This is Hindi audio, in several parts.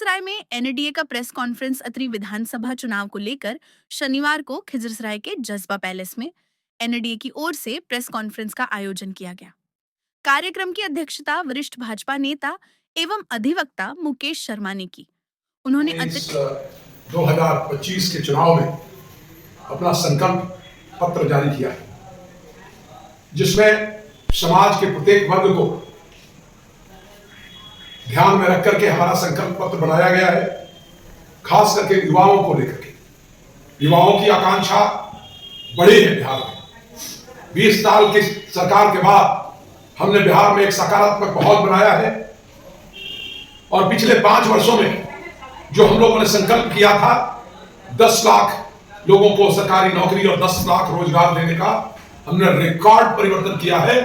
खिजरसराय में एनडीए का प्रेस कॉन्फ्रेंस अत्रि विधानसभा चुनाव को लेकर शनिवार को खिजरसराय के जज्बा पैलेस में एनडीए की ओर से प्रेस कॉन्फ्रेंस का आयोजन किया गया। कार्यक्रम की अध्यक्षता वरिष्ठ भाजपा नेता एवं अधिवक्ता मुकेश शर्मा ने की। उन्होंने इस 2025 के चुनाव में अपना संकल्प पत्र जारी किया है, जिसमें समाज के प्रत्येक वर्ग को ध्यान में रख करके हमारा संकल्प पत्र बनाया गया है। खास करके युवाओं को लेकर के, युवाओं की आकांक्षा बड़ी है। बिहार में 20 साल की सरकार के बाद हमने बिहार में एक सकारात्मक माहौल बनाया है और पिछले 5 वर्षों में जो हम लोगों ने संकल्प किया था 10 लाख लोगों को सरकारी नौकरी और 10 लाख रोजगार देने का, हमने रिकॉर्ड परिवर्तन किया है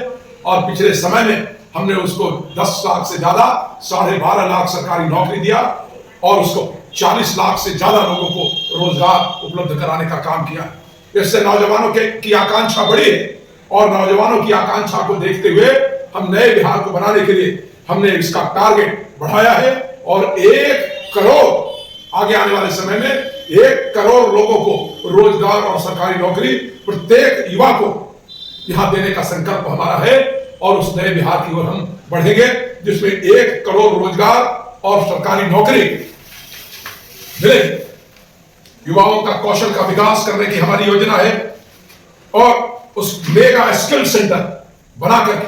और पिछले समय में हमने उसको 10 लाख से ज्यादा 12.5 लाख सरकारी नौकरी दिया और उसको 40 लाख से ज्यादा लोगों को रोजगार उपलब्ध कराने का काम किया। इससे नौजवानों की आकांक्षा बढ़ी है और नौजवानों की आकांक्षा को देखते हुए हम नए बिहार को बनाने के लिए हमने इसका टारगेट बढ़ाया है और 1 करोड़ आगे आने वाले समय में 1 करोड़ लोगों को रोजगार और सरकारी नौकरी प्रत्येक युवा को यहां देने का संकल्प हमारा है और उस नए बिहार की ओर हम बढ़ेंगे जिसमें 1 करोड़ रोजगार और सरकारी नौकरी मिलेगी। युवाओं का कौशल का विकास करने की हमारी योजना है और उस मेगा स्किल सेंटर बना करके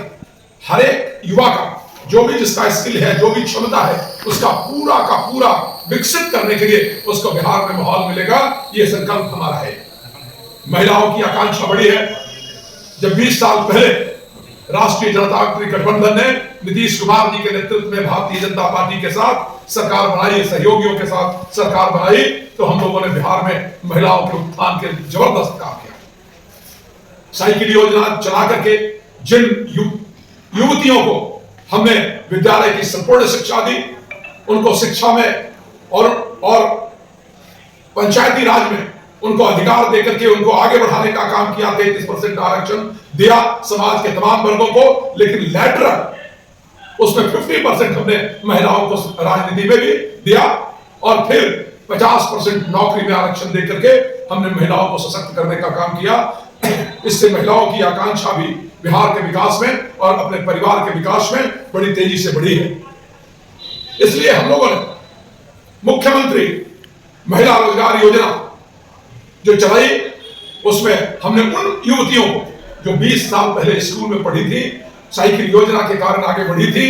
हर एक युवा का जो भी जिसका स्किल है, जो भी क्षमता है, उसका पूरा का पूरा विकसित करने के लिए उसको बिहार में माहौल मिलेगा। ये संकल्प हमारा है। महिलाओं की आकांक्षा बड़ी है। जब 20 साल पहले राष्ट्रीय जनतांत्रिक गठबंधन ने नीतीश कुमार जी के नेतृत्व में भारतीय जनता पार्टी के साथ सरकार बनाई, सहयोगियों के साथ सरकार बनाई, तो हम लोगों ने बिहार में महिलाओं के उत्थान के जबरदस्त काम किया। साइकिल योजना चला करके जिन युवतियों को हमने विद्यालय की संपूर्ण शिक्षा दी, उनको शिक्षा में और पंचायती राज में उनको अधिकार देकर के उनको आगे बढ़ाने का काम किया। 33% आरक्षण दिया समाज के तमाम वर्गों को, लेकिन लेटरल उसमें 50% हमने महिलाओं को राजनीति में भी दिया और फिर 50% नौकरी में आरक्षण देकर के हमने महिलाओं को सशक्त करने का काम किया। इससे महिलाओं की आकांक्षा भी बिहार के विकास में और अपने परिवार के विकास में बड़ी तेजी से बढ़ी है। इसलिए हम लोगों ने मुख्यमंत्री महिला रोजगार योजना जो चलाई, उसमें हमने उन युवतियों को जो 20 साल पहले स्कूल में पढ़ी थी, साइकिल योजना के कारण आगे बढ़ी थी,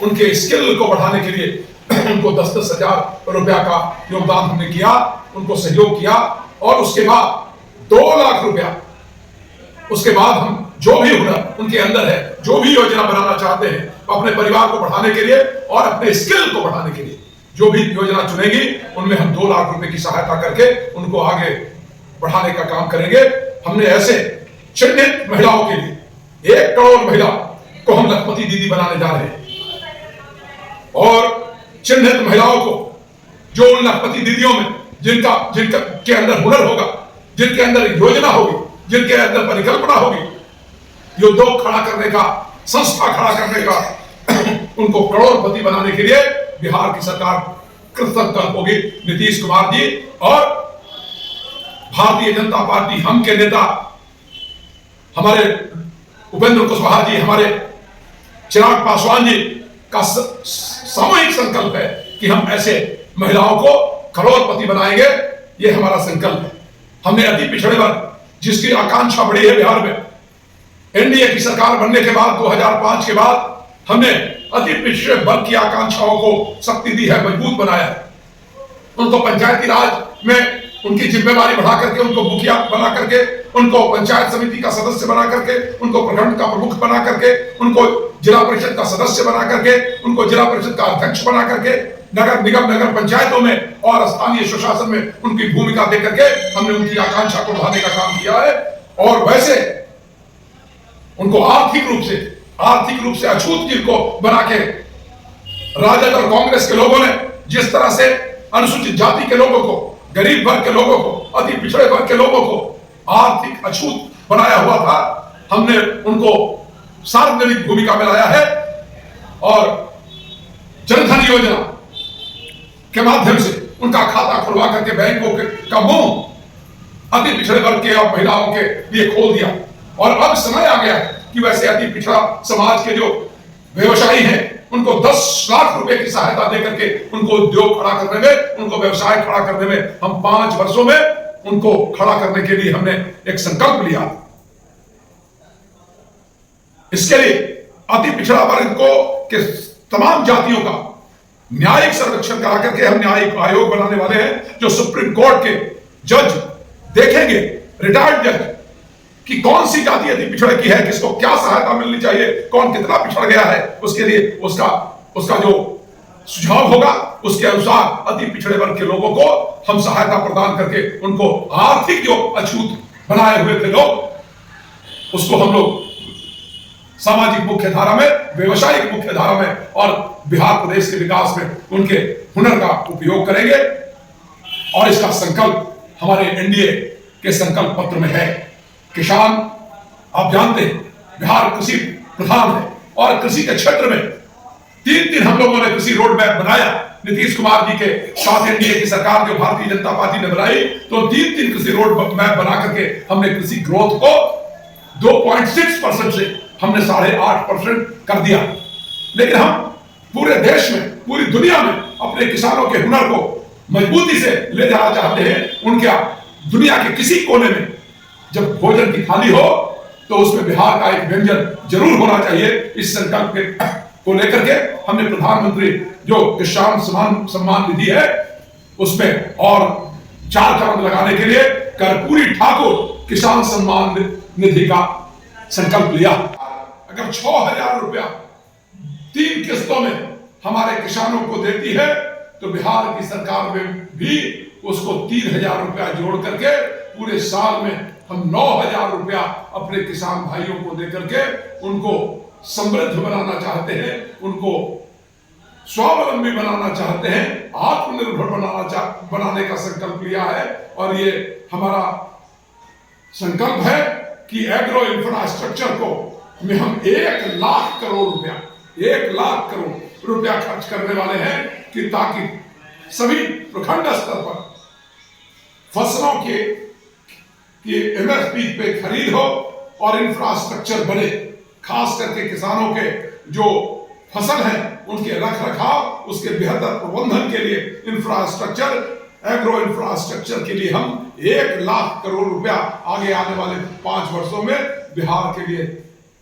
उनके स्किल को बढ़ाने के लिए उनको 10-10 हजार रुपया का योगदान हमने किया, उनको सहयोग किया और उसके बाद 2 लाख रुपया, उसके बाद हम जो भी हुनर उनके अंदर है, जो भी योजना बनाना चाहते हैं अपने परिवार को बढ़ाने के लिए और अपने स्किल को बढ़ाने के लिए, जो भी योजना चुनेगी उनमें हम 2 लाख रुपए की सहायता करके उनको आगे बढ़ाने का काम करेंगे। हमने ऐसे चिन्हित महिलाओं के लिए 1 करोड़ महिला को हम लखपति दीदी बनाने जा रहे हैं और चिन्हित महिलाओं को जो उन लखपति दीदियों में जिनका के अंदर हुनर होगा, जिनके अंदर योजना होगी, जिनके अंदर परिकल्पना होगी, उद्योग खड़ा करने का, संस्था खड़ा करने का, उनको करोड़पति बनाने के लिए बिहार की सरकार कृतसंकल्प होगी। नीतीश कुमार जी और भारतीय जनता पार्टी, हम के नेता हमारे उपेंद्र कुशवाहा जी, हमारे चिराग पासवान जी का सामूहिक संकल्प है कि हम ऐसे महिलाओं को करोड़पति बनाएंगे। ये हमारा संकल्प है। हमने अति पिछड़े वर्ग जिसकी आकांक्षा बढ़ी है बिहार में, एनडीए की सरकार बनने के बाद 2005 के बाद हमने अति पिछड़े वर्ग की आकांक्षाओं को शक्ति दी है, मजबूत बनाया है। उनको पंचायती राज में उनकी जिम्मेवारी बढ़ा करके, उनको मुखिया बना करके, उनको पंचायत समिति का सदस्य बना करके, उनको प्रखंड का प्रमुख बना करके, उनको जिला परिषद का सदस्य बना करके, उनको जिला परिषद का अध्यक्ष बना करके, नगर निगम, नगर पंचायतों में और स्थानीय स्वशासन में उनकी भूमिका दे करके हमने उनकी आकांक्षा को बढ़ाने का काम किया है। और वैसे उनको आर्थिक रूप से अछूत जिनको बना के राजद और कांग्रेस के लोगों ने जिस तरह से अनुसूचित जाति के लोगों को, गरीब वर्ग के लोगों को, अति पिछड़े वर्ग के लोगों को आर्थिक अछूत बनाया हुआ था, हमने उनको सार्वजनिक भूमिका में लाया है और जनधन योजना के खुलवा करके बैंकों का मुंह अति पिछड़े वर्ग के और महिलाओं के लिए खोल दिया। और अब समय आ गया कि वैसे अति पिछड़ा समाज के जो व्यवसायी हैं उनको 10 लाख रुपए की सहायता देकर के उनको उद्योग खड़ा करने में, उनको व्यवसाय खड़ा करने में हम 5 वर्षों में उनको खड़ा करने के लिए हमने एक संकल्प लिया। इसके लिए अति पिछड़ा वर्ग को के तमाम जातियों का न्यायिक सर्वेक्षण करा करके हम न्यायिक आयोग बनाने वाले हैं, जो सुप्रीम कोर्ट के जज देखेंगे, रिटायर्ड जज, कि कौन सी जाति अति पिछड़े की है, किसको क्या सहायता मिलनी चाहिए, कौन कितना पिछड़ गया है, उसके लिए उसका जो सुझाव होगा उसके अनुसार अति पिछड़े वर्ग के लोगों को हम सहायता प्रदान करके उनको आर्थिक जो अछूत बनाए हुए थे लोग, उसको हम लोग सामाजिक मुख्य धारा में, व्यवसायिक मुख्य धारा में और बिहार प्रदेश के विकास में उनके हुनर का उपयोग करेंगे। और इसका संकल्प हमारे एनडीए के संकल्प पत्र में है। किसान, आप जानते हैं, बिहार कृषि प्रधान है और कृषि के क्षेत्र में 3 हम लोगों ने कृषि रोड मैप बनाया। नीतीश कुमार जी के साथ एनडीए की सरकार जो भारतीय जनता पार्टी ने बनाई, तो 3 कृषि रोड मैप बना करके हमने कृषि ग्रोथ को 2.6% से हमने 8.5% कर दिया। लेकिन हम पूरे देश में, पूरी दुनिया में अपने किसानों के हुनर को मजबूती से ले जाना चाहते हैं। उनके दुनिया के किसी कोने में जब भोजन की थाली हो तो उसमें बिहार का एक व्यंजन जरूर होना चाहिए। इस संकल्प को लेकर के हमने प्रधानमंत्री जो किसान सम्मान निधि है उसमें और 4 कदम लगाने के लिए कर्पूरी ठाकुर किसान सम्मान निधि का संकल्प लिया। अगर 6,000 रुपया 3 किस्तों में हमारे किसानों को देती है तो बिहार की सरकार में भी उसको 3,000 रुपया जोड़ करके पूरे साल में हम 9,000 रुपया अपने किसान भाइयों को देकर के उनको समृद्ध बनाना चाहते हैं, उनको स्वावलंबी बनाना चाहते हैं, आत्मनिर्भर बनाने का संकल्प लिया है। और ये हमारा संकल्प है कि एग्रो इंफ्रास्ट्रक्चर को में हम 1 लाख करोड़ रुपया खर्च करने वाले हैं कि ताकि सभी प्रखंड स्तर पर फसलों के एमएसपी पे खरीद हो और इंफ्रास्ट्रक्चर बने। खास करके किसानों के जो फसल है उनके रख रखाव, उसके बेहतर प्रबंधन के लिए इंफ्रास्ट्रक्चर, एग्रो इंफ्रास्ट्रक्चर के लिए हम 1 लाख करोड़ रुपया आगे आने वाले 5 वर्षों में बिहार के लिए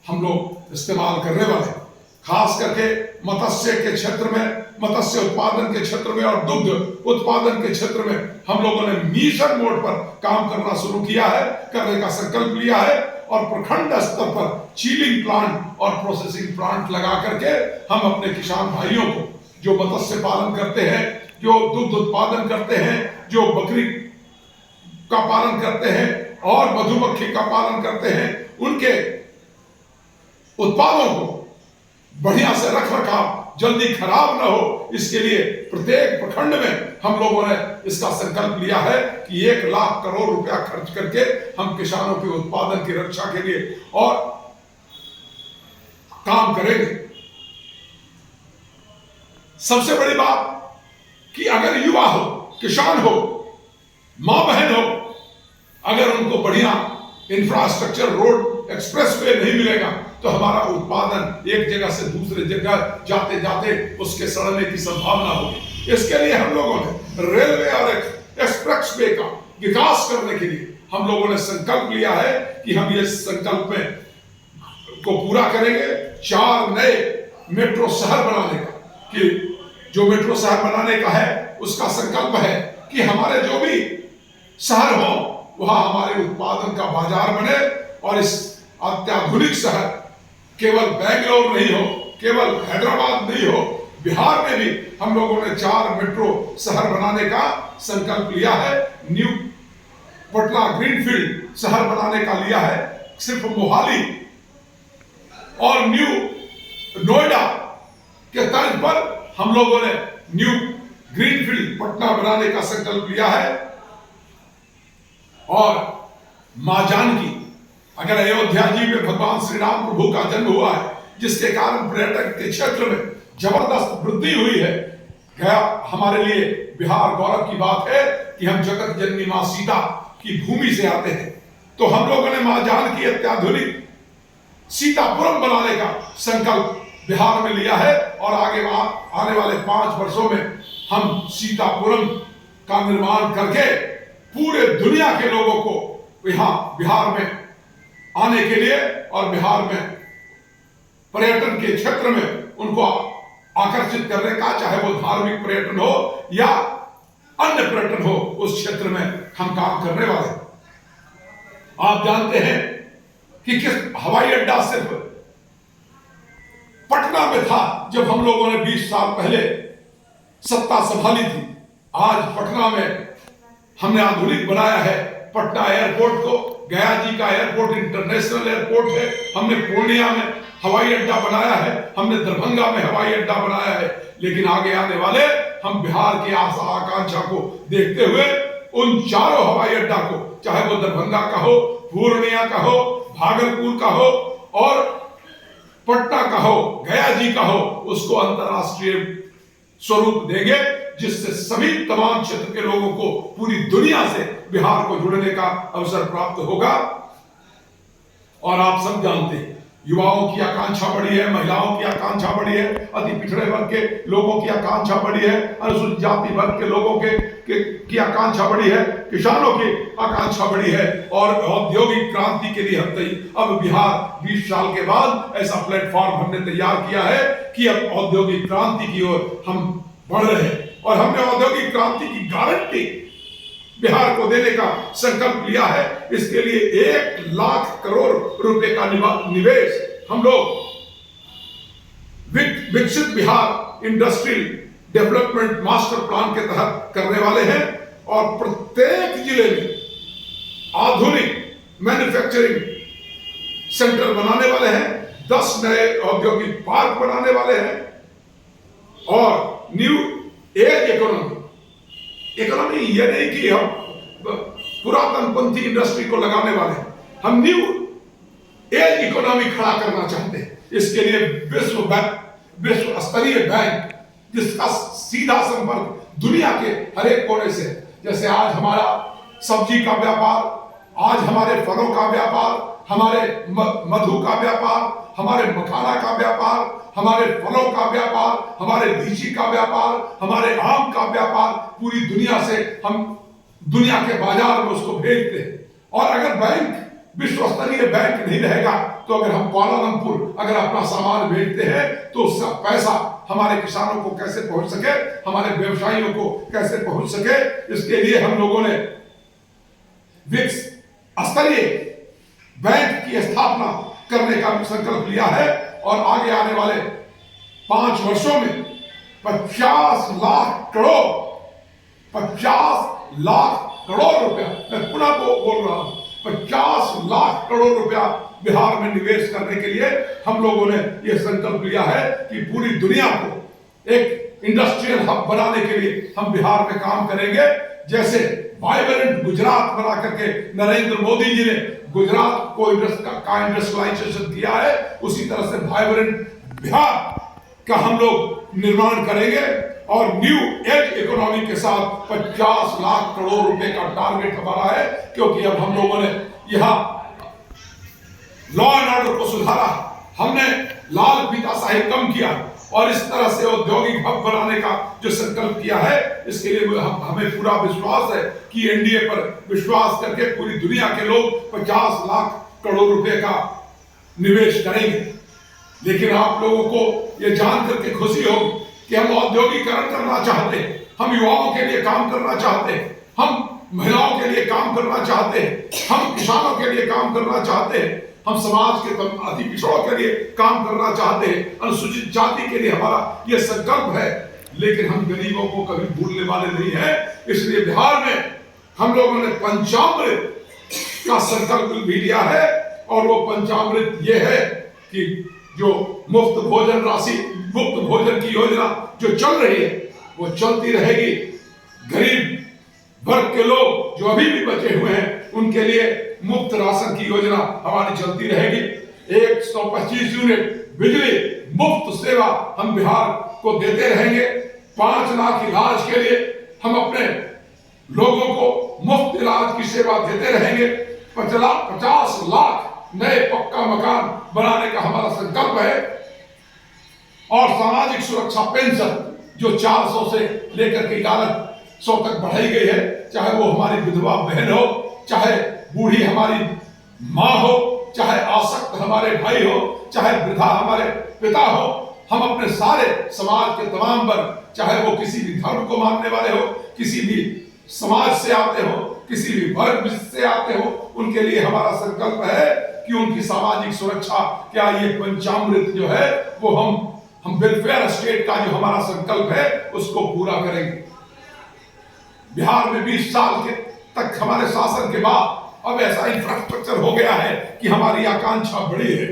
हम लोग इस्तेमाल करने वाले। खास करके मत्स्य के क्षेत्र में, मत्स्य उत्पादन के क्षेत्र में और दुग्ध उत्पादन के क्षेत्र में हम लोगों ने मिशन मोड पर काम करना शुरू किया है, करने का संकल्प लिया है। और प्रखंड स्तर पर चीलिंग प्लांट और प्रोसेसिंग प्लांट लगा करके हम अपने किसान भाइयों को जो मत्स्य पालन करते हैं, जो दुग्ध उत्पादन करते हैं, जो बकरी का पालन करते हैं और मधुमक्खी का पालन करते हैं, उनके उत्पादों को बढ़िया से रख रखाव, जल्दी खराब ना हो, इसके लिए प्रत्येक प्रखंड में हम लोगों ने इसका संकल्प लिया है कि 1 लाख करोड़ रुपया खर्च करके हम किसानों के उत्पादन की रक्षा के लिए और काम करेंगे। सबसे बड़ी बात कि अगर युवा हो, किसान हो, मां बहन हो, अगर उनको बढ़िया इंफ्रास्ट्रक्चर, रोड, एक्सप्रेसवे नहीं मिलेगा तो हमारा उत्पादन एक जगह से दूसरे जगह जाते जाते उसके सड़ने की संभावना होगी। इसके लिए हम लोगों ने रेलवे और एक्सप्रेसवे का विकास करने के लिए हम लोगों ने संकल्प लिया है कि हम ये संकल्प में को पूरा करेंगे। 4 नए मेट्रो शहर बनाने का, कि जो मेट्रो शहर बनाने का है उसका संकल्प है कि हमारे जो भी शहर हो वहां हमारे उत्पादन का बाजार बने और इस अत्याधुनिक शहर केवल बेंगलोर नहीं हो, केवल हैदराबाद नहीं हो, बिहार में भी हम लोगों ने 4 मेट्रो शहर बनाने का संकल्प लिया है। न्यू पटना ग्रीनफील्ड शहर बनाने का लिया है। सिर्फ मोहाली और न्यू नोएडा के तर्ज पर हम लोगों ने न्यू ग्रीनफील्ड पटना बनाने का संकल्प लिया है। और मां जानकी, अगर अयोध्या जी में भगवान श्री राम प्रभु का जन्म हुआ है, जिसके कारण पर्यटन के क्षेत्र में जबरदस्त वृद्धि हुई है, हमारे लिए बिहार गौरव की बात है कि हम जगत जननी मां सीता की भूमि से आते हैं, तो हम लोगों ने मां जानकी अत्याधुनिक सीतापुरम बनाने का संकल्प बिहार में लिया है और आगे आने वाले 5 वर्षों में हम सीतापुरम का निर्माण करके पूरे दुनिया के लोगों को यहाँ बिहार में आने के लिए और बिहार में पर्यटन के क्षेत्र में उनको आकर्षित करने का, चाहे वो धार्मिक पर्यटन हो या अन्य पर्यटन हो, उस क्षेत्र में हम काम करने वाले। आप जानते हैं कि किस हवाई अड्डा सिर्फ पटना में था जब हम लोगों ने 20 साल पहले सत्ता संभाली थी। आज पटना में हमने आधुनिक बनाया है पटना एयरपोर्ट को। गया जी का एयरपोर्ट इंटरनेशनल एयरपोर्ट है। हमने पूर्णिया में हवाई अड्डा बनाया है, हमने दरभंगा में हवाई अड्डा बनाया है। लेकिन आगे आने वाले हम बिहार की आशा आकांक्षा को देखते हुए उन चारों हवाई अड्डा को, चाहे वो दरभंगा का हो, पूर्णिया का हो, भागलपुर का हो और पटना का हो, गया जी का हो, उसको अंतरराष्ट्रीय स्वरूप देंगे, जिससे सभी तमाम क्षेत्र के लोगों को पूरी दुनिया से बिहार को जुड़ने का अवसर प्राप्त होगा। और आप सब जानते हैं युवाओं की आकांक्षा बढ़ी है, महिलाओं की आकांक्षा बढ़ी है, अति पिछड़े वर्ग के लोगों की आकांक्षा बढ़ी है, अनुसूचित जाति वर्ग के लोगों की आकांक्षा बढ़ी है, किसानों की आकांक्षा बढ़ी है और औद्योगिक क्रांति के लिए हम अब बिहार 20 साल के बाद ऐसा प्लेटफॉर्म हमने तैयार किया है कि अब औद्योगिक क्रांति की ओर हम बढ़ रहे हैं और हमने औद्योगिक क्रांति की गारंटी बिहार को देने का संकल्प लिया है। इसके लिए 1 लाख करोड़ रुपए का निवेश हम लोग विकसित Bihar industrial development master plan के तहत करने वाले हैं और प्रत्येक जिले में आधुनिक मैन्युफैक्चरिंग सेंटर बनाने वाले हैं, 10 नए औद्योगिक पार्क बनाने वाले हैं और न्यू एज इकोनॉमी ये नहीं कि हम पुरातनपंथी इंडस्ट्री को लगाने वाले हैं, हम न्यू एज इकोनॉमी खड़ा करना चाहते हैं। इसके लिए विश्व स्तरीय बैंक जिसका सीधा संपर्क दुनिया के हर एक कोने से, जैसे आज हमारा सब्जी का व्यापार, आज हमारे फलों का व्यापार, हमारे मधु का व्यापार, हमारे मखाना का व्यापार, हमारे फलों का व्यापार, हमारे लीची का व्यापार, हमारे आम का व्यापार, पूरी दुनिया से हम दुनिया के बाजार में उसको भेजते हैं। और अगर बैंक विश्व स्तरीय बैंक नहीं रहेगा तो अगर हम कुआलालंपुर अगर अपना सामान भेजते हैं तो उसका पैसा हमारे किसानों को कैसे पहुंच सके, हमारे व्यवसायियों को कैसे पहुंच सके, इसके लिए हम लोगों ने विश्व स्तरीय बैंक की स्थापना करने का संकल्प लिया है और आगे आने वाले 5 वर्षों में 50 लाख करोड़ रुपया, मैं पुनः बोल रहा हूं, 50 लाख करोड़ रुपया बिहार में निवेश करने के लिए हम लोगों ने यह संकल्प लिया है कि पूरी दुनिया को एक इंडस्ट्रियल हब बनाने के लिए हम बिहार में काम करेंगे। जैसे वाइब्रेंट गुजरात बना करके नरेंद्र मोदी जी ने गुजरात को इंडस्ट्रियलाइजेशन किया है, उसी तरह से वाइब्रेंट बिहार का हम लोग निर्माण करेंगे और न्यू एज इकोनॉमी के साथ 50 लाख करोड़ रुपए का टारगेट हमारा है, क्योंकि अब हम लोगों ने यहाँ लॉ एंड ऑर्डर को सुधारा, हमने लाल फीताशाही कम किया और इस तरह से औद्योगिक हब बनाने का जो संकल्प किया है, इसके लिए हमें पूरा विश्वास है कि एनडीए पर विश्वास करके पूरी दुनिया के लोग 50 लाख करोड़ रुपए का निवेश करेंगे। लेकिन आप लोगों को यह जान करके खुशी होगी कि हम औद्योगिकरण करना चाहते हैं, हम युवाओं के लिए काम करना चाहते हैं, हम महिलाओं के लिए काम करना चाहते हैं, हम किसानों के लिए काम करना चाहते हैं, हम समाज के अति पिछड़ों के लिए काम करना चाहते हैं, अनुसूचित जाति के लिए हमारा यह संकल्प है। लेकिन हम गरीबों को कभी भूलने वाले नहीं है, इसलिए बिहार में हम लोगों ने पंचामृत का संकल्प भी लिया है और वो पंचामृत ये है कि जो मुफ्त भोजन राशि, मुफ्त भोजन की योजना जो चल रही है वो चलती रहेगी। गरीब वर्ग के लोग जो अभी भी बचे हुए हैं उनके लिए मुफ्त राशन की योजना हमारी चलती रहेगी। 125 यूनिट बिजली मुफ्त सेवा हम बिहार को देते रहेंगे। 5 लाख इलाज के लिए हम अपने लोगों को मुफ्त इलाज की सेवा देते रहेंगे। 50 लाख नए पक्का मकान बनाने का हमारा संकल्प है। और सामाजिक सुरक्षा पेंशन जो 400 से लेकर के 1100 तक बढ़ाई गई है, चाहे वो हमारी विधवा बहन हो, चाहे बूढ़ी हमारी माँ हो, चाहे आसक्त हमारे भाई हो, चाहे वृद्धा हमारे पिता हो, हम अपने सारे समाज के तमाम वर्ग, चाहे वो किसी भी धर्म को मानने वाले हो, किसी भी समाज से आते हो, किसी भी वर्ग से आते हो, उनके लिए हमारा संकल्प है कि उनकी सामाजिक सुरक्षा, क्या ये पंचामृत जो है वो हम वेलफेयर स्टेट का जो हमारा संकल्प है उसको पूरा करेंगे। बिहार में 20 साल के तक हमारे शासन के बाद अब ऐसा इंफ्रास्ट्रक्चर हो गया है कि हमारी आकांक्षा बड़ी है।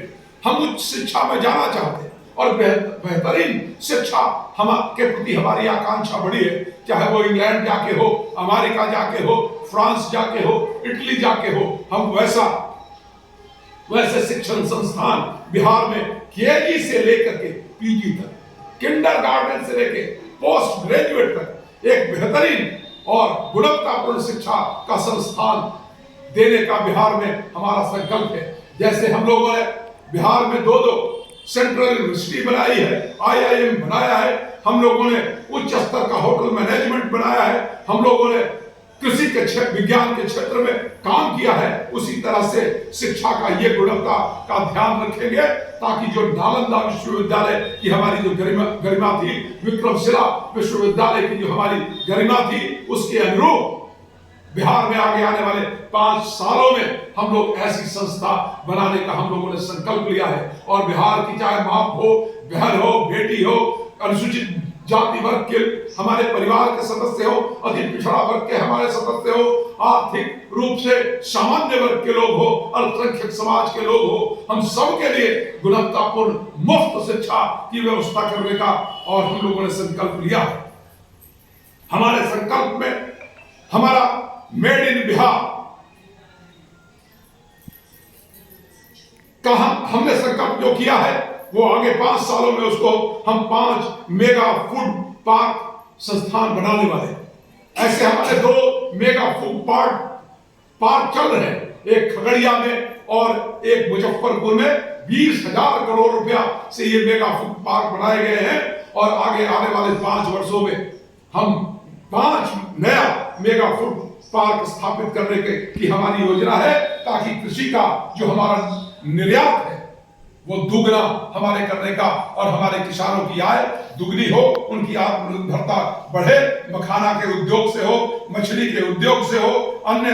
हम उच्च शिक्षा में जाना चाहते हैं और बेहतरीन शिक्षा हम के प्रति हमारी आकांक्षा बड़ी है, चाहे वो इंग्लैंड जाके हो, अमेरिका जाके हो, फ्रांस जाके हो, इटली जाके हो। हम वैसे शिक्षण संस्थान बिहार में केजी से लेकर के पीजी तक, किंडरगार्टन से लेकर पोस्ट ग्रेजुएट तक एक बेहतरीन और गुणवत्तापूर्ण शिक्षा का संस्थान देने का बिहार में हमारा संकल्प है। जैसे हम लोगों ने बिहार में 2 सेंट्रल यूनिवर्सिटी बनाई है, IIM बनाया है, हम लोगों ने उच्च स्तर का होटल मैनेजमेंट बनाया है, हम लोगों ने कृषि के विज्ञान के क्षेत्र में काम किया है। उसी तरह से शिक्षा का ये गुणवत्ता का ध्यान रखेंगे ताकि जो नालंदा विश्वविद्यालय की हमारी जो गरिमा थी, विक्रमशिला विश्वविद्यालय की जो हमारी गरिमा थी, उसके अनुरूप बिहार में आगे आने वाले 5 सालों में हम लोग ऐसी संस्था बनाने का हम लोगों ने संकल्प लिया है। और बिहार की चाहे माँ हो, बहन हो, बेटी हो, अनुसूचित जाति वर्ग के हमारे परिवार के सदस्य हो, अति पिछड़ा वर्ग के हमारे सदस्य हो, आर्थिक रूप से सामान्य वर्ग के लोग हो, अल्पसंख्यक समाज के लोग हो, हम सब के लिए गुणवत्तापूर्ण मुफ्त शिक्षा की व्यवस्था करने का और हम लोगों ने संकल्प लिया है। हमारे संकल्प में हमारा मेड इन बिहार का हमने संकल्प जो किया है वो आगे 5 सालों में उसको हम 5 मेगा फूड पार्क संस्थान बनाने वाले हैं। ऐसे हमारे 2 मेगा फूड पार्क चल रहे हैं, एक खगड़िया में और एक मुजफ्फरपुर में। 20,000 करोड़ रुपया से ये मेगा फूड पार्क बनाए गए हैं और आगे आने वाले 5 वर्षों में हम 5 नया मेगा फूड पार्क स्थापित करने की हमारी योजना है, ताकि कृषि का जो हमारा निर्यात है वो दुगना हमारे करने का और हमारे किसानों की आय दुगनी हो, उनकी आत्मनिर्भरता बढ़े, मखाना के उद्योग से हो, मछली के उद्योग से हो, अन्य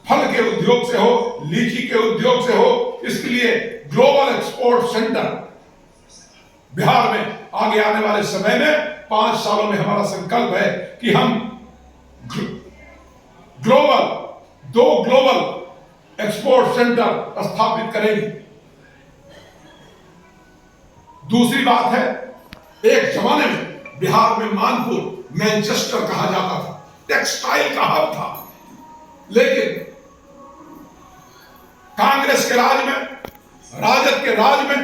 फल के उद्योग से हो, लीची के उद्योग से हो। इसके लिए ग्लोबल एक्सपोर्ट सेंटर बिहार में आगे आने वाले समय में 5 सालों में हमारा संकल्प है कि हम 2 ग्लोबल एक्सपोर्ट सेंटर स्थापित करेंगे। दूसरी बात है, एक जमाने में बिहार में मानपुर मैनचेस्टर कहा जाता था, टेक्सटाइल का हब था, लेकिन कांग्रेस के राज में, राजद के राज में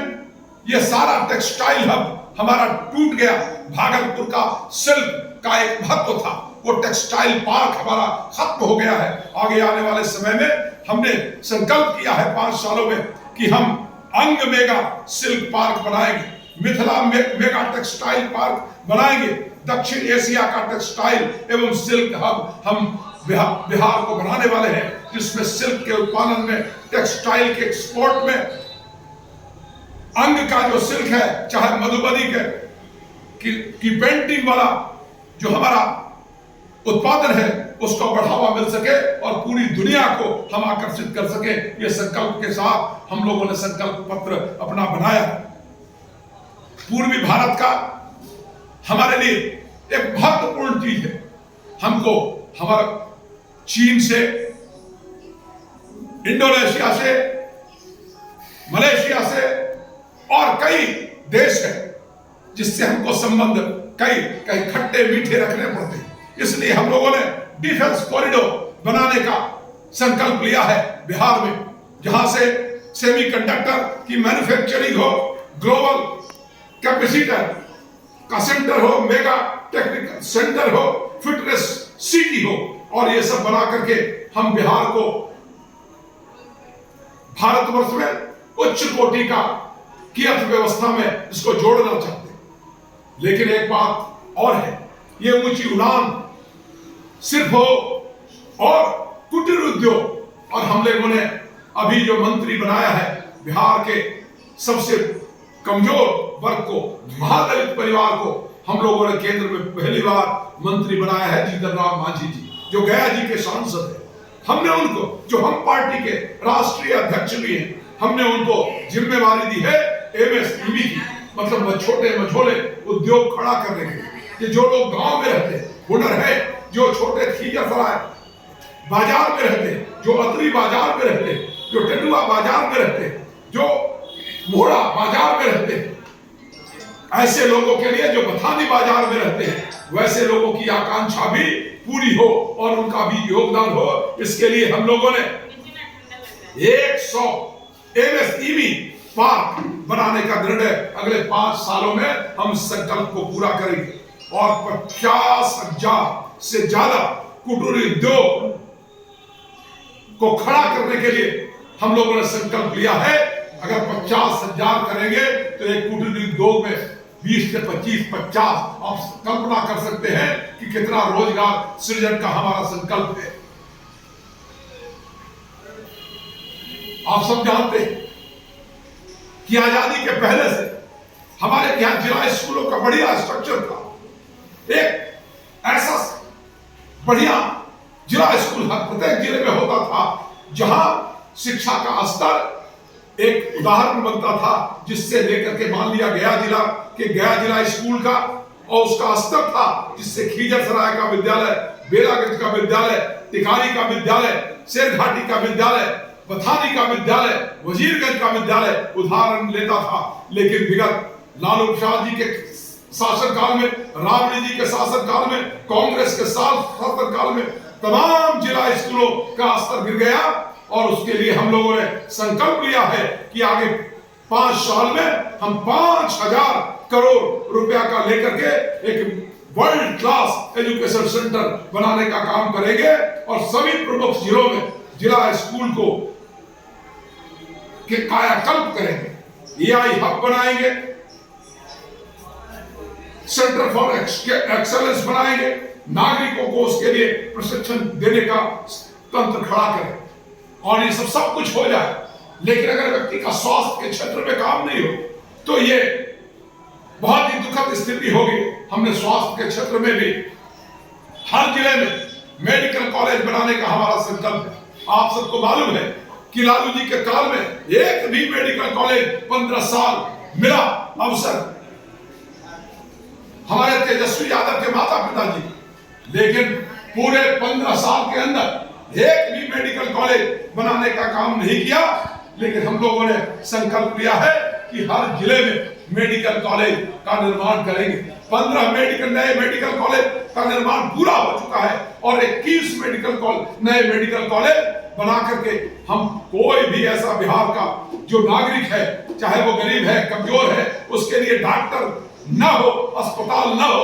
यह सारा टेक्सटाइल हब हमारा टूट गया। भागलपुर का सिल्क का एक महत्व था, वो टेक्सटाइल पार्क हमारा खत्म हो गया है। आगे आने वाले समय में हमने संकल्प किया है 5 सालों में कि हम अंग मेगा सिल्क पार्क बनाएंगे, मिथिला मेगा टेक्सटाइल पार्क बनाएंगे, दक्षिण एशिया का टेक्सटाइल एवं सिल्क हब हम बिहार को बनाने वाले हैं, जिसमें सिल्क के उत्पादन में, टेक्सटाइल के एक्सपोर्ट में, अंग का जो सिल्क है, चाहे मधुबनी की पेंटिंग वाला जो हमारा उत्पादन है, उसको बढ़ावा मिल सके और पूरी दुनिया को हम आकर्षित कर सके। ये संकल्प के साथ हम लोगों ने संकल्प पत्र अपना बनाया। पूर्वी भारत का हमारे लिए एक महत्वपूर्ण चीज है। हमको हमारा चीन से, इंडोनेशिया से, मलेशिया से और कई देश है जिससे हमको संबंध कई खट्टे मीठे रखने पड़ते हैं। इसलिए हम लोगों ने डिफेंस कॉरिडोर बनाने का संकल्प लिया है बिहार में, जहां से सेमीकंडक्टर की मैन्युफैक्चरिंग हो, ग्लोबल कैपेसिटर का सेंटर हो, मेगा टेक्निकल सेंटर हो, फिटनेस सिटी हो, और ये सब बना करके हम बिहार को भारतवर्ष में उच्च कोटि का की अर्थव्यवस्था में इसको जोड़ना चाहते हैं। लेकिन एक बात और है, ये ऊंची उड़ान सिर्फ हो और कुटीर उद्योग, और हम लोगों ने अभी जो मंत्री बनाया है बिहार के सबसे कमजोर वर्ग को, महादलित परिवार को, हम लोगों ने केंद्र में पहली बार मंत्री बनाया है जीतन राम मांझी जी, जो गया जी के सांसद है। हमने उनको, जो हम पार्टी के राष्ट्रीय अध्यक्ष भी हैं, हमने उनको जिम्मेवारी दी है एमएसएमई की, मतलब छोटे मझोले उद्योग खड़ा करने के लिए, कि जो लोग गांव में रहते हैं, हुनर है, जो छोटे खींचासराय बाजार में रहते हैं, जो अतरी बाजार में रहते हैं, जो टेटुआ बाजार में रहते हैं, जो मोड़ा बाजार में रहते हैं, ऐसे लोगों के लिए जो बथानी बाजार में रहते हैं, वैसे लोगों की आकांक्षा भी पूरी हो और उनका भी योगदान हो। इसके लिए हम लोगों ने 100 एमएसएमई पार्क बनाने का निर्णय अगले 5 सालों में हम संकल्प को पूरा करेंगे, और 50,000 से ज्यादा कुटीर उद्योग को खड़ा करने के लिए हम लोगों ने संकल्प लिया है। अगर 50,000 करेंगे तो एक कुटीर उद्योग में 20 से 25-50, आप कल्पना कर सकते हैं कि कितना रोजगार सृजन का हमारा संकल्प है। आप सब जानते हैं कि आजादी के पहले से हमारे यहां जिला स्कूलों का बढ़िया स्ट्रक्चर था। एक ऐसा बढ़िया जिला स्कूल हर प्रत्येक जिले में होता था, जहां शिक्षा का स्तर एक उदाहरण बनता था, जिससे लेकर के मान लिया गया जिला स्कूल का, और उसका स्तर था जिससे खीजरसराय का विद्यालय, बेलागंज का विद्यालय, टिकारी का विद्यालय, शेरघाटी का विद्यालय, बथानी का विद्यालय, वजीरगंज का विद्यालय उदाहरण लेता था। लेकिन विगत लालू प्रसाद जी के शासनकाल में, राबड़ी जी के शासनकाल में, कांग्रेस के शासनकाल में तमाम जिला स्कूलों का स्तर गिर गया, और उसके लिए हम लोगों ने संकल्प लिया है कि आगे 5 साल में हम 5,000 करोड़ रुपया का लेकर के एक वर्ल्ड क्लास एजुकेशन सेंटर बनाने का काम करेंगे, और सभी प्रमुख जिलों में जिला स्कूल को के कायाकल्प करेंगे, एआई हब बनाएंगे, सेंटर फॉर एक्सेलेंस बनाएंगे, नागरिकों को उसके लिए प्रशिक्षण देने का तंत्र खड़ा करें, और ये सब कुछ हो जाए। लेकिन अगर व्यक्ति का स्वास्थ्य के क्षेत्र में काम नहीं हो तो ये बहुत ही दुखद स्थिति होगी। हमने स्वास्थ्य के क्षेत्र में भी हर जिले में मेडिकल कॉलेज बनाने का हमारा संकल्प है। आप सबको मालूम है कि लालू जी के काल में एक भी मेडिकल कॉलेज 15 साल मिला अवसर हमारे तेजस्वी यादव के माता पिता जी, लेकिन पूरे 15 साल के अंदर एक भी मेडिकल कॉलेज बनाने का काम नहीं किया। लेकिन हम लोगों ने संकल्प लिया है कि हर जिले में मेडिकल कॉलेज का निर्माण करेंगे। 15 नए मेडिकल कॉलेज का निर्माण पूरा हो चुका है, और 21 नए मेडिकल कॉलेज बना करके हम कोई भी ऐसा बिहार का जो नागरिक है, चाहे वो गरीब है, कमजोर है, उसके लिए डॉक्टर न हो, अस्पताल न हो,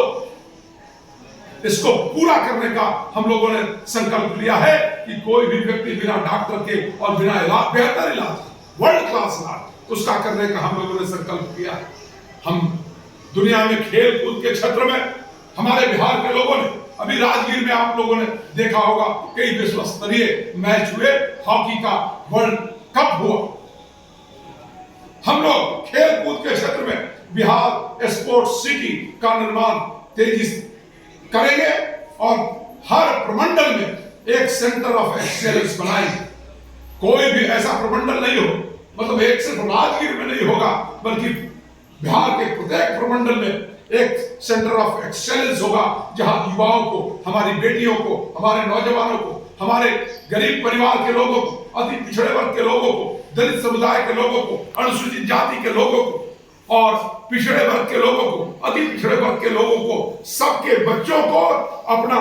इसको पूरा करने का हम लोगों ने संकल्प लिया है कि कोई भी व्यक्ति बिना डॉक्टर के और बिना इलाज, बेहतर इलाज, वर्ल्ड क्लास इलाज, उसका करने का हम लोगों ने संकल्प किया है। हम दुनिया में खेल कूद के क्षेत्र में हमारे बिहार के लोगों ने, अभी राजगीर में आप लोगों ने देखा होगा कई विश्व स्तरीय मैच हुए, हॉकी का वर्ल्ड कप हुआ। हम लोग खेल कूद के क्षेत्र में बिहार स्पोर्ट्स सिटी का निर्माण तेजी से करेंगे, और हर प्रमंडल में एक सेंटर ऑफ एक्सेलेंस बनाएंगे। कोई भी ऐसा प्रमंडल नहीं हो, मतलब एक सिर्फ राजगीर में नहीं होगा, बल्कि बिहार के प्रत्येक प्रमंडल में एक सेंटर ऑफ एक्सेलेंस होगा, जहां युवाओं को, हमारी बेटियों को, हमारे नौजवानों को, हमारे गरीब परिवार के लोगों को, अति पिछड़े वर्ग के लोगों को, दलित समुदाय के लोगों को, अनुसूचित जाति के लोगों को, और पिछड़े वर्ग के लोगों को, अति पिछड़े वर्ग के लोगों को, सबके बच्चों को अपना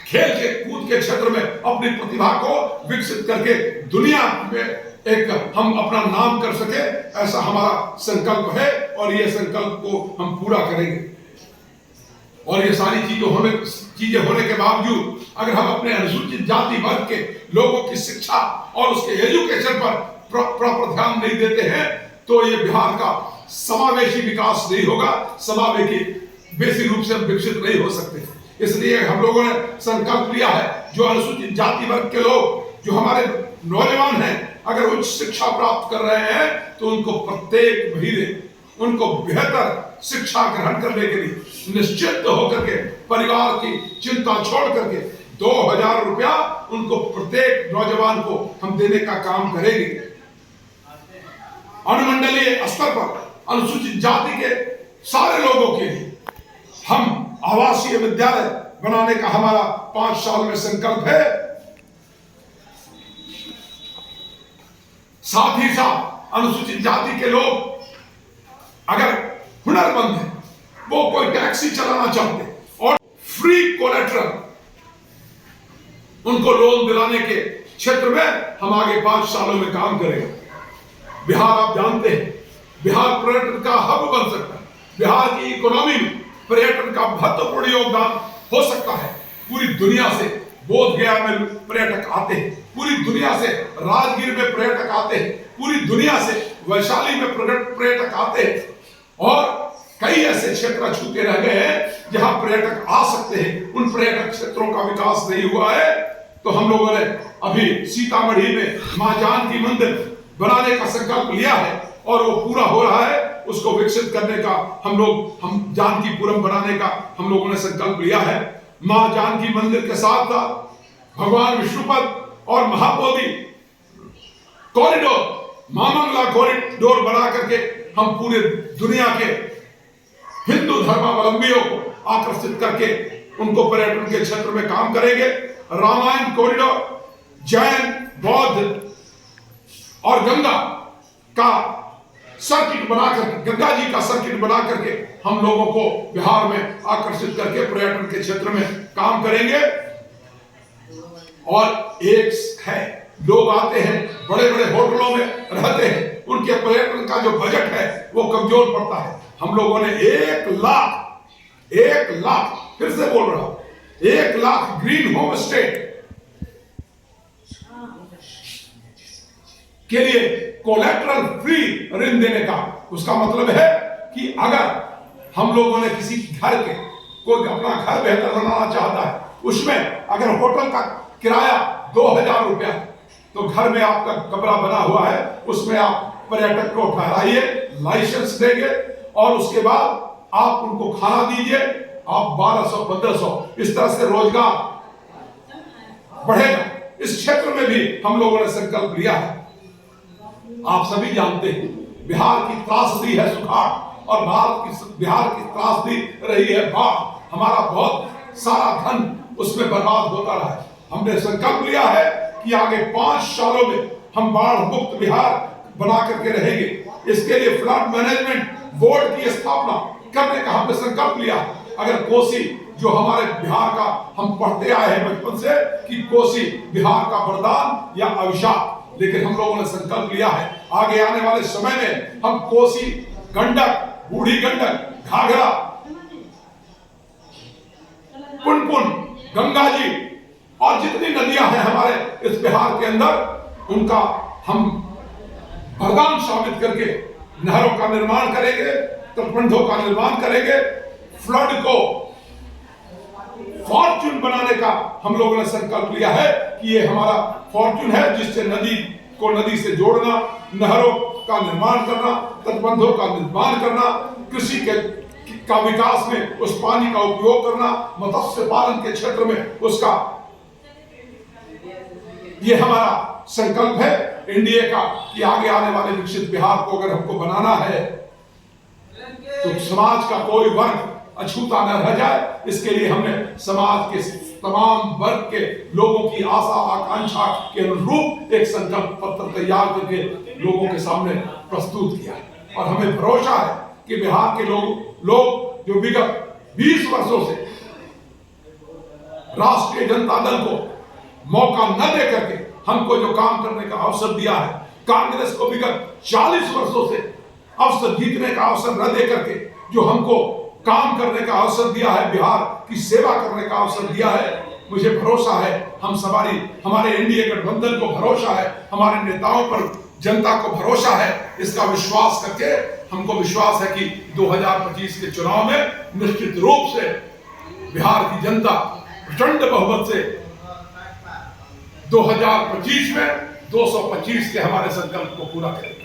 खेल के कूद के क्षेत्र में अपनी प्रतिभा को विकसित करके दुनिया में एक हम अपना नाम कर सके, ऐसा हमारा संकल्प है, और ये संकल्प को हम पूरा करेंगे। और ये सारी चीजें होने के बावजूद अगर हम अपने अनुसूचित जाति वर्ग के लोगों की शिक्षा और उसके एजुकेशन पर प्रॉपर ध्यान नहीं देते हैं तो ये बिहार का समावेशी विकास नहीं होगा, समावेशी रूप से विकसित नहीं हो सकते। इसलिए हम लोगों ने संकल्प लिया है, जो अनुसूचित जाति वर्ग के लोग, जो हमारे नौजवान हैं, अगर उच्च शिक्षा प्राप्त कर रहे हैं तो उनको प्रत्येक महीने उनको बेहतर शिक्षा ग्रहण करने के लिए निश्चित होकर के परिवार की चिंता छोड़ करके 2000 रुपया उनको प्रत्येक नौजवान को हम देने का काम करेंगे। अनुमंडलीय स्तर पर अनुसूचित जाति के सारे लोगों के लिए हम आवासीय विद्यालय बनाने का हमारा 5 साल में संकल्प है। साथ ही साथ अनुसूचित जाति के लोग अगर हुनरमंद है, वो कोई टैक्सी चलाना चाहते और फ्री कोलेटरल उनको लोन दिलाने के क्षेत्र में हम आगे 5 सालों में काम करेंगे। बिहार आप जानते हैं, बिहार पर्यटन का हब बन सकता है। बिहार की इकोनॉमी में पर्यटन का महत्वपूर्ण योगदान हो सकता है। पूरी दुनिया से बोध गया में पर्यटक आते हैं, पूरी दुनिया से राजगीर में पर्यटक आते हैं, पूरी दुनिया से वैशाली में पर्यटक आते हैं और कई ऐसे क्षेत्र छूटे रह गए हैं जहां पर्यटक आ सकते हैं। उन पर्यटक क्षेत्रों का विकास नहीं हुआ है, तो हम लोगों ने अभी सीतामढ़ी में मां जानकी मंदिर बनाने का संकल्प लिया है और वो पूरा हो रहा है। उसको विकसित करने का हम जानकीपुरम बनाने का हम लोगों ने संकल्प लिया है। मां जानकी मंदिर के साथ साथ भगवान विष्णुपद और महाबोधि कॉरिडोर, मामंगला कॉरिडोर बना करके हम पूरे दुनिया के हिंदू धर्मावलंबियों को आकर्षित करके उनको पर्यटन के क्षेत्र में काम करेंगे। रामायण कॉरिडोर, जैन, बौद्ध और गंगा का सर्किट बनाकर, गंगा जी का सर्किट बना करके हम लोगों को बिहार में आकर्षित करके पर्यटन के क्षेत्र में काम करेंगे। और एक है, लोग आते हैं, बड़े बड़े होटलों में रहते हैं, उनके पर्यटन का जो बजट है वो कमजोर पड़ता है। हम लोगों ने 1 लाख फिर से बोल रहा हूं, 1 लाख ग्रीन होम स्टे के लिए कोलेटरल फ्री ऋण देने का। उसका मतलब है कि अगर हम लोगों ने किसी घर के कोई अपना घर बेहतर बनाना चाहता है, उसमें अगर होटल का किराया 2000 रुपया, तो घर में आपका कमरा बना हुआ है, उसमें आप पर्यटक को ठहराइए, लाइसेंस देंगे और उसके बाद आप उनको खाना दीजिए, आप 1200-1500 इस तरह से रोजगार बढ़ेगा। इस क्षेत्र में भी हम लोगों ने संकल्प लिया है। आप सभी जानते हैं बिहार की त्रासदी है सुखाड़ और बिहार की त्रासदी रही है बाढ़। हमारा बहुत सारा धन उसमें बर्बाद होता रहा है। हमने संकल्प लिया है कि आगे 5 सालों में हम बाढ़ मुक्त बिहार बना करके रहेंगे। इसके लिए फ्लड मैनेजमेंट बोर्ड की स्थापना करने का हमने संकल्प लिया। अगर कोसी, जो हमारे बिहार का, हम पढ़ते आए हैं बचपन से कि कोसी बिहार का वरदान या अभिशाप, लेकिन हम लोगों ने संकल्प लिया है आगे आने वाले समय में हम कोसी, गंडक, बूढ़ी गंडक, घाघरा, पुनपुन, गंगा जी और जितनी नदियां हैं हमारे इस बिहार के अंदर, उनका हम वरदान साबित करके नहरों का निर्माण करेंगे, तटबंधों का निर्माण करेंगे, फ्लड को फॉर्च्यून बनाने का हम लोगों ने संकल्प लिया है कि ये हमारा फॉर्च्यून है, जिससे नदी को नदी से जोड़ना, नहरों का निर्माण करना, तटबंधों का निर्माण करना, कृषि का विकास में उस पानी का उपयोग करना, मत्स्य पालन के क्षेत्र में उसका, ये हमारा संकल्प है एनडीए का कि आगे आने वाले विकसित बिहार को अगर हमको बनाना है तो समाज का कोई वर्ग अछूता न रह जाए। इसके लिए हमने समाज के तमाम वर्ग के लोगों की आशा आकांक्षा के अनुरूप एक संकल्प पत्र तैयार करके लोगों के सामने प्रस्तुत किया और हमें भरोसा है कि बिहार के लोग जो विगत 20 वर्षों से राष्ट्रीय जनता दल को मौका न दे करके हमको जो काम करने का अवसर दिया है, कांग्रेस को विगत 40 वर्षों से अवसर जीतने का अवसर न दे करके जो हमको काम करने का अवसर दिया है, बिहार की सेवा करने का अवसर दिया है। मुझे भरोसा है, हमारे एनडीए गठबंधन को भरोसा है, हमारे नेताओं पर जनता को भरोसा है। इसका विश्वास करके हमको विश्वास है कि 2025 के चुनाव में निश्चित रूप से बिहार की जनता प्रचंड बहुमत से 2025 में 225 के हमारे संकल्प को पूरा करेगी।